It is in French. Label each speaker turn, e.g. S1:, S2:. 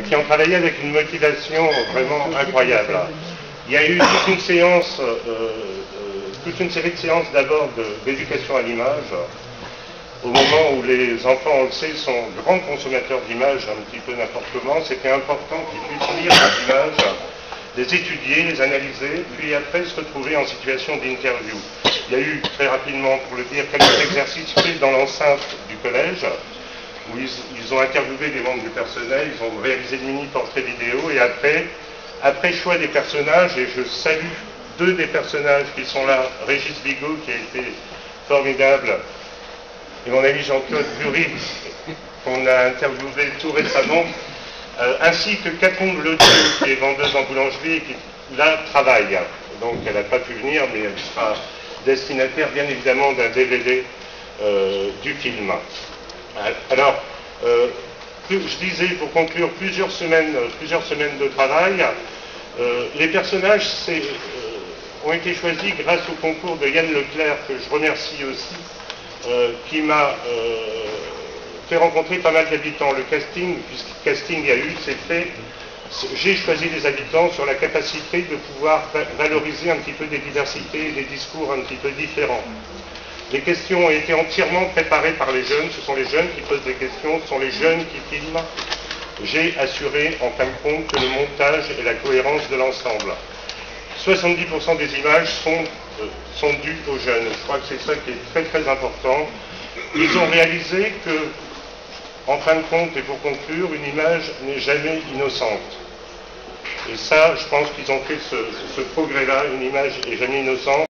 S1: qui ont travaillé avec une motivation vraiment incroyable. Il y a eu toute une série de séances d'abord d'éducation à l'image, au moment où les enfants, on le sait, sont grands consommateurs d'images, un petit peu n'importe comment. C'était important qu'ils puissent lire les images, les étudier, les analyser, puis après se retrouver en situation d'interview. Il y a eu très rapidement, pour le dire, quelques exercices faits dans l'enceinte du collège, où ils ont interviewé des membres du personnel, ils ont réalisé de mini-portraits vidéo, et après choix des personnages, et je salue deux des personnages qui sont là, Régis Bigot, qui a été formidable, et mon ami Jean-Claude Bury, qu'on a interviewé tout récemment, ainsi que Catherine Bleudieu, qui est vendeuse en boulangerie, et qui là travaille. Donc elle n'a pas pu venir, mais elle sera destinataire bien évidemment d'un DVD du film. Alors, je disais, pour conclure, plusieurs semaines de travail. Les personnages ont été choisis grâce au concours de Yann Leclerc, que je remercie aussi, qui m'a fait rencontrer pas mal d'habitants. Le casting, puisque le casting a eu, c'est fait. J'ai choisi des habitants sur la capacité de pouvoir valoriser un petit peu des diversités et des discours un petit peu différents. Les questions ont été entièrement préparées par les jeunes, ce sont les jeunes qui posent des questions, ce sont les jeunes qui filment. J'ai assuré en fin de compte que le montage et la cohérence de l'ensemble. 70% des images sont dues aux jeunes. Je crois que c'est ça qui est très très important. Ils ont réalisé que, en fin de compte, et pour conclure, une image n'est jamais innocente. Et ça, je pense qu'ils ont fait ce progrès-là, une image n'est jamais innocente.